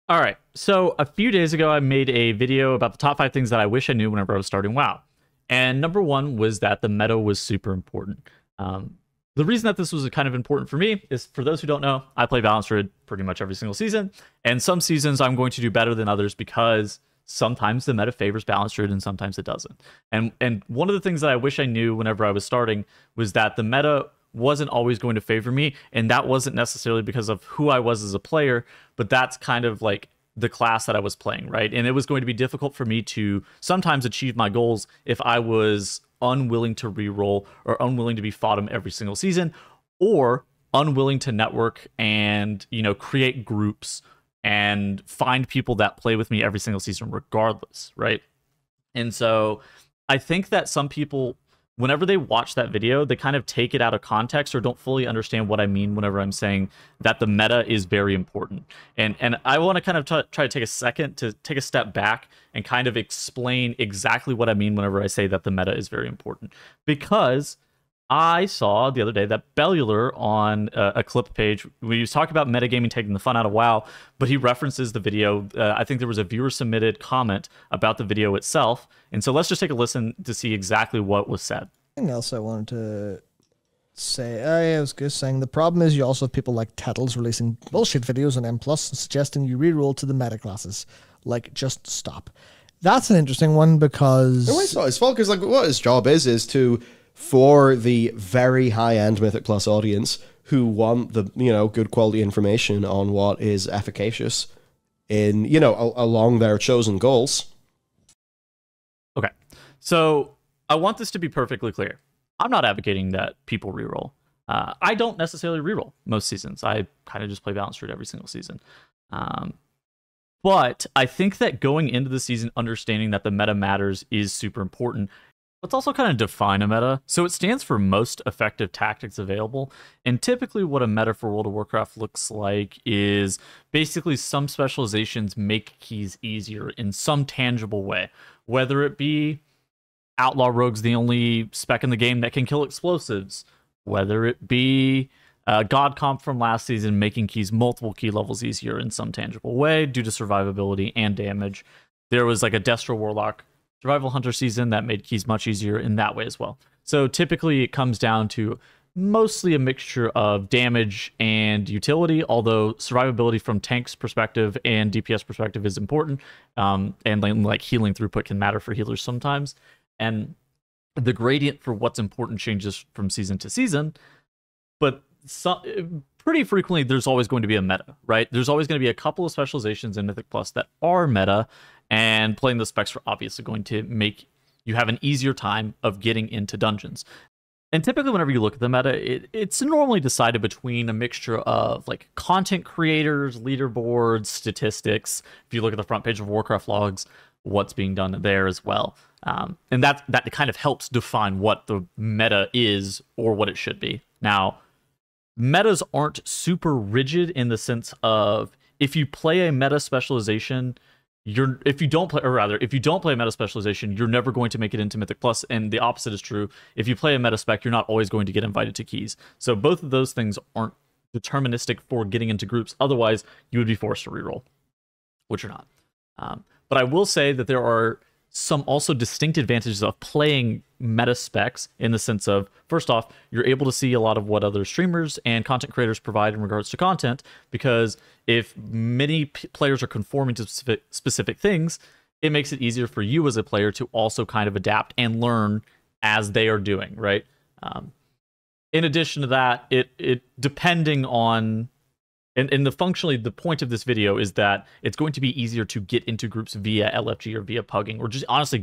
All right. So a few days ago, I made a video about the top 5 things that I wish I knew whenever I was starting WoW. And number one was that the meta was super important. The reason that this was kind of important for me is, for those who don't know, I play Balanced Druid pretty much every single season. And some seasons I'm going to do better than others because sometimes the meta favors Balanced Druid and sometimes it doesn't. And one of the things that I wish I knew whenever I was starting was that the meta wasn't always going to favor me, and that wasn't necessarily because of who I was as a player, but that's kind of like the class that I was playing, right? And it was going to be difficult for me to sometimes achieve my goals if I was unwilling to reroll or unwilling to be FOTM every single season, or unwilling to network and, create groups and find people that play with me every single season regardless, right? And so I think that some people, whenever they watch that video, they kind of take it out of context or don't fully understand what I mean whenever I'm saying that the meta is very important. And I want to kind of try to take a second to take a step back and kind of explain exactly what I mean whenever I say that the meta is very important. Because I saw the other day that Bellular on a clip page, when he was talking about metagaming taking the fun out of WoW, but he references the video. I think there was a viewer submitted comment about the video itself. And so let's just take a listen to see exactly what was said. Something else I wanted to say, I was just saying, the problem is you also have people like Tettles releasing bullshit videos on M+, suggesting you reroll to the meta classes. Like, just stop. That's an interesting one because... No, it's not his fault, because like, what his job is to... for the very high-end Mythic Plus audience who want the, good quality information on what is efficacious in, along their chosen goals. Okay. So I want this to be perfectly clear. I'm not advocating that people reroll. I don't necessarily reroll most seasons. I kind of just play Balanced Druid every single season. But I think that going into the season, understanding that the meta matters is super important. Let's also kind of define a meta. So it stands for most effective tactics available. And typically what a meta for World of Warcraft looks like is basically some specializations make keys easier in some tangible way. Whether it be Outlaw Rogue's the only spec in the game that can kill explosives. Whether it be God Comp from last season making keys multiple key levels easier in some tangible way due to survivability and damage. There was like a Destro Warlock Survival Hunter season that made keys much easier in that way as well. So typically it comes down to mostly a mixture of damage and utility, although survivability from tank's perspective and DPS perspective is important, and like healing throughput can matter for healers sometimes. And the gradient for what's important changes from season to season, but pretty frequently there's always going to be a meta, right? There's always going to be a couple of specializations in Mythic Plus that are meta, and playing the specs are obviously going to make you have an easier time of getting into dungeons. And typically whenever you look at the meta, it's normally decided between a mixture of like content creators, leaderboards, statistics. If you look at the front page of Warcraft logs, what's being done there as well. And that kind of helps define what the meta is or what it should be. Now, metas aren't super rigid in the sense of if you play a meta specialization, if you don't play a meta specialization, you're never going to make it into Mythic Plus, and the opposite is true. If you play a meta spec, you're not always going to get invited to keys. So both of those things aren't deterministic for getting into groups. Otherwise, you would be forced to reroll, which you're not. But I will say that there are some also distinct advantages of playing meta specs in the sense of, first off, you're able to see a lot of what other streamers and content creators provide in regards to content, because if many players are conforming to specific things, it makes it easier for you as a player to also kind of adapt and learn as they are doing, right? In addition to that, it depending on... And functionally, the point of this video is that it's going to be easier to get into groups via LFG or via pugging, or just honestly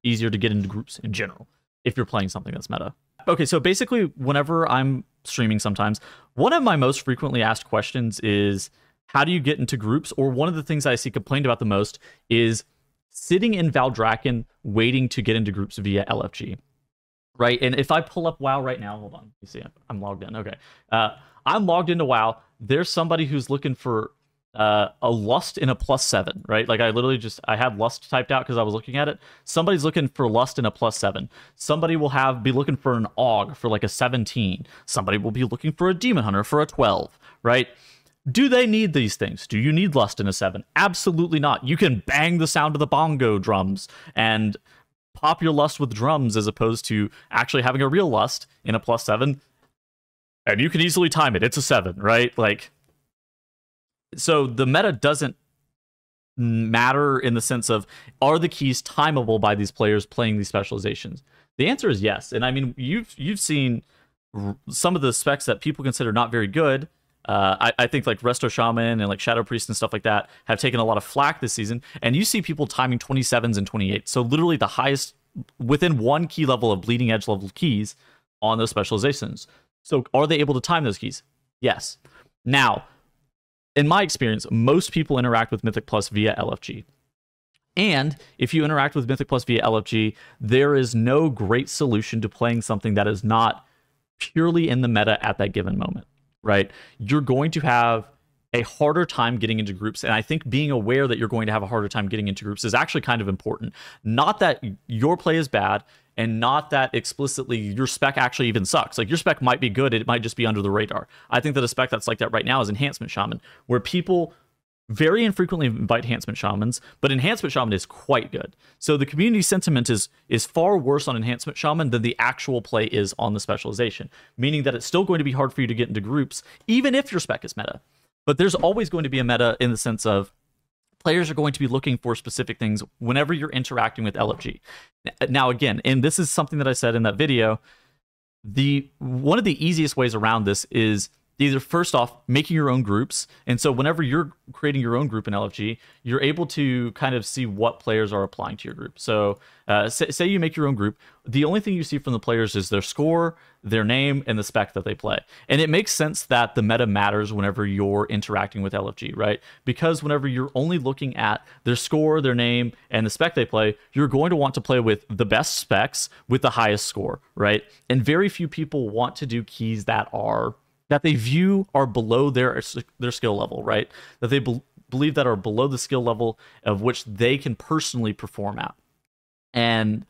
easier to get into groups in general if you're playing something that's meta. Okay, so basically, whenever I'm streaming sometimes, one of my most frequently asked questions is, how do you get into groups? Or one of the things I see complained about the most is sitting in Valdrakken waiting to get into groups via LFG. Right, and if I pull up WoW right now, hold on, you see, I'm logged in. Okay, I'm logged into WoW. There's somebody who's looking for a lust in a +7, right? Like I had lust typed out because I was looking at it. Somebody's looking for lust in a +7. Somebody will be looking for an AUG for like a 17. Somebody will be looking for a demon hunter for a 12, right? Do they need these things? Do you need Lust in a 7? Absolutely not. You can bang the sound of the bongo drums and pop your Lust with drums as opposed to actually having a real Lust in a +7. And you can easily time it. It's a 7, right? Like, so the meta doesn't matter in the sense of, are the keys timeable by these players playing these specializations? The answer is yes. And I mean, you've seen some of the specs that people consider not very good. I think like Resto Shaman and like Shadow Priest and stuff like that have taken a lot of flack this season. And you see people timing 27s and 28s. So literally the highest within one key level of bleeding edge level keys on those specializations. So are they able to time those keys? Yes. Now, in my experience, most people interact with Mythic Plus via LFG. And if you interact with Mythic Plus via LFG, there is no great solution to playing something that is not purely in the meta at that given moment, right? You're going to have a harder time getting into groups. And I think being aware that you're going to have a harder time getting into groups is actually kind of important. Not that your play is bad, and not that explicitly your spec actually even sucks. Like, your spec might be good, it might just be under the radar. I think that a spec that's like that right now is Enhancement Shaman, where people very infrequently invite Enhancement Shamans, but Enhancement Shaman is quite good. So the community sentiment is far worse on Enhancement Shaman than the actual play is on the specialization, meaning that it's still going to be hard for you to get into groups, even if your spec is meta. But there's always going to be a meta in the sense of players are going to be looking for specific things whenever you're interacting with LFG. Now, again, and this is something that I said in that video, one of the easiest ways around this is either first off making your own groups. And so whenever you're creating your own group in LFG, you're able to kind of see what players are applying to your group. So say you make your own group, the only thing you see from the players is their score, their name, and the spec that they play. And it makes sense that the meta matters whenever you're interacting with LFG, right? Because whenever you're only looking at their score, their name, and the spec they play, you're going to want to play with the best specs with the highest score, right? And very few people want to do keys that they view are below their skill level, right? That they believe that are below the skill level of which they can personally perform at. And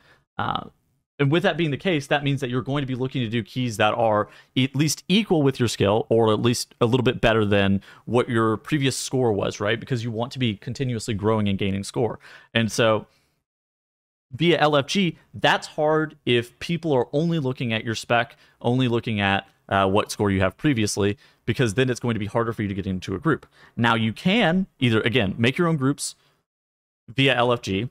with that being the case, that means that you're going to be looking to do keys that are at least equal with your skill, or at least a little bit better than what your previous score was, right? Because you want to be continuously growing and gaining score. And so via LFG, that's hard if people are only looking at your spec, only looking at what score you have previously, because then it's going to be harder for you to get into a group. Now, you can either, again, make your own groups via LFG.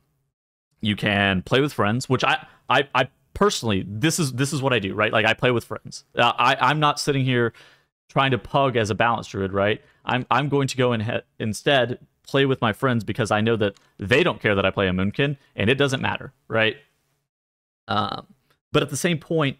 You can play with friends, which I personally, this is what I do, right? Like, I play with friends. I'm not sitting here trying to pug as a balance druid, right? I'm going to go and instead play with my friends because I know that they don't care that I play a Moonkin, and it doesn't matter, right? But at the same point,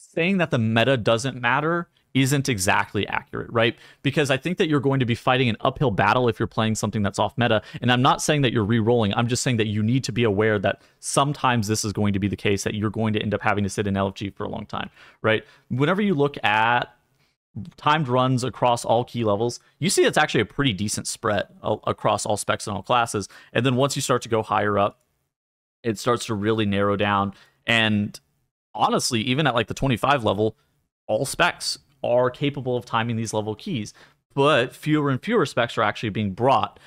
saying that the meta doesn't matter isn't exactly accurate, right? Because I think that you're going to be fighting an uphill battle if you're playing something that's off meta. And I'm not saying that you're re-rolling. I'm just saying that you need to be aware that sometimes this is going to be the case, that you're going to end up having to sit in LFG for a long time, right? Whenever you look at timed runs across all key levels, you see it's actually a pretty decent spread across all specs and all classes. And then once you start to go higher up, it starts to really narrow down. And honestly, even at like the 25 level, all specs are capable of timing these level keys, but fewer and fewer specs are actually being brought.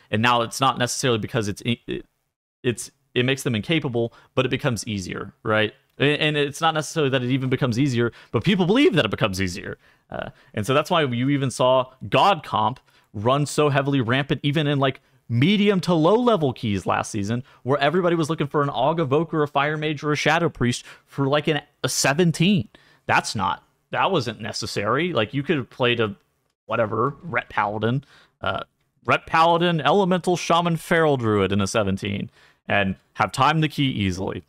And now it's not necessarily because it makes them incapable, but it becomes easier, right? And it's not necessarily that it even becomes easier, but people believe that it becomes easier. And so that's why you even saw God Comp run so heavily rampant, even in like medium to low level keys last season, where everybody was looking for an Aug Evoker, a Fire Mage, or a Shadow Priest for like a 17. That wasn't necessary. Like, you could have played a whatever Ret Paladin, Elemental Shaman, Feral Druid in a 17 and have timed the key easily.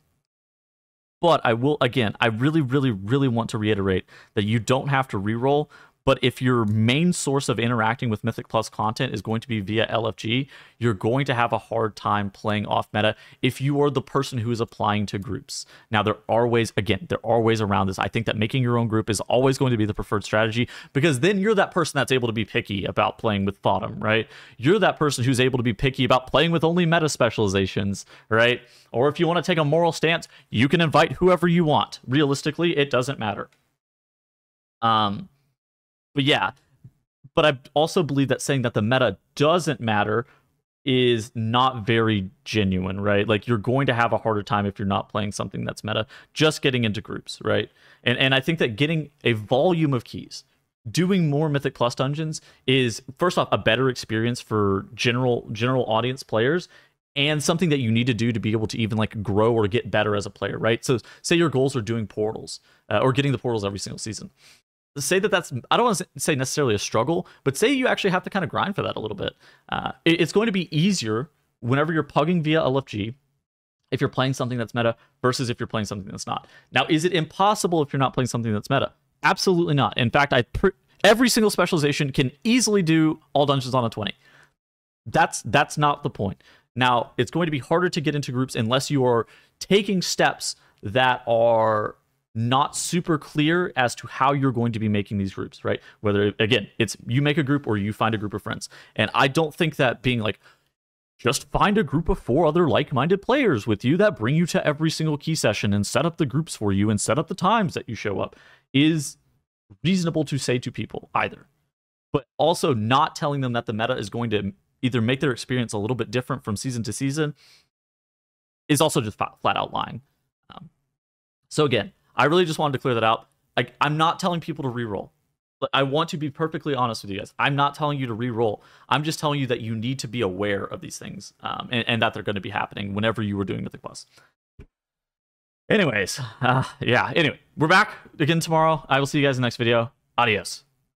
But I really, really, really want to reiterate that you don't have to reroll. But if your main source of interacting with Mythic Plus content is going to be via LFG, you're going to have a hard time playing off meta if you are the person who is applying to groups. Now, there are ways around this. I think that making your own group is always going to be the preferred strategy, because then you're that person that's able to be picky about playing with FOTM, right? You're that person who's able to be picky about playing with only meta specializations, right? Or if you want to take a moral stance, you can invite whoever you want. Realistically, it doesn't matter. But yeah, but I also believe that saying that the meta doesn't matter is not very genuine, right? Like, you're going to have a harder time if you're not playing something that's meta, just getting into groups, right? And I think that getting a volume of keys, doing more Mythic Plus dungeons is, first off, a better experience for general audience players, and something that you need to do to be able to even like grow or get better as a player, right? So say your goals are doing portals or getting the portals every single season. Say that's, I don't want to say necessarily a struggle, but say you actually have to kind of grind for that a little bit. It's going to be easier whenever you're pugging via LFG if you're playing something that's meta versus if you're playing something that's not. Now, is it impossible if you're not playing something that's meta? Absolutely not. In fact, every single specialization can easily do all dungeons on a 20. That's not the point. Now, it's going to be harder to get into groups unless you are taking steps that are not super clear as to how you're going to be making these groups, right? Whether, again, it's you make a group or you find a group of friends. And I don't think that being like, just find a group of 4 other like-minded players with you that bring you to every single key session and set up the groups for you and set up the times that you show up is reasonable to say to people either. But also not telling them that the meta is going to either make their experience a little bit different from season to season is also just flat out lying. So again, I really just wanted to clear that out. Like, I'm not telling people to reroll. But I want to be perfectly honest with you guys. I'm not telling you to re-roll. I'm just telling you that you need to be aware of these things and that they're going to be happening whenever you were doing Mythic Plus. Anyways, yeah. Anyway, we're back again tomorrow. I will see you guys in the next video. Adios.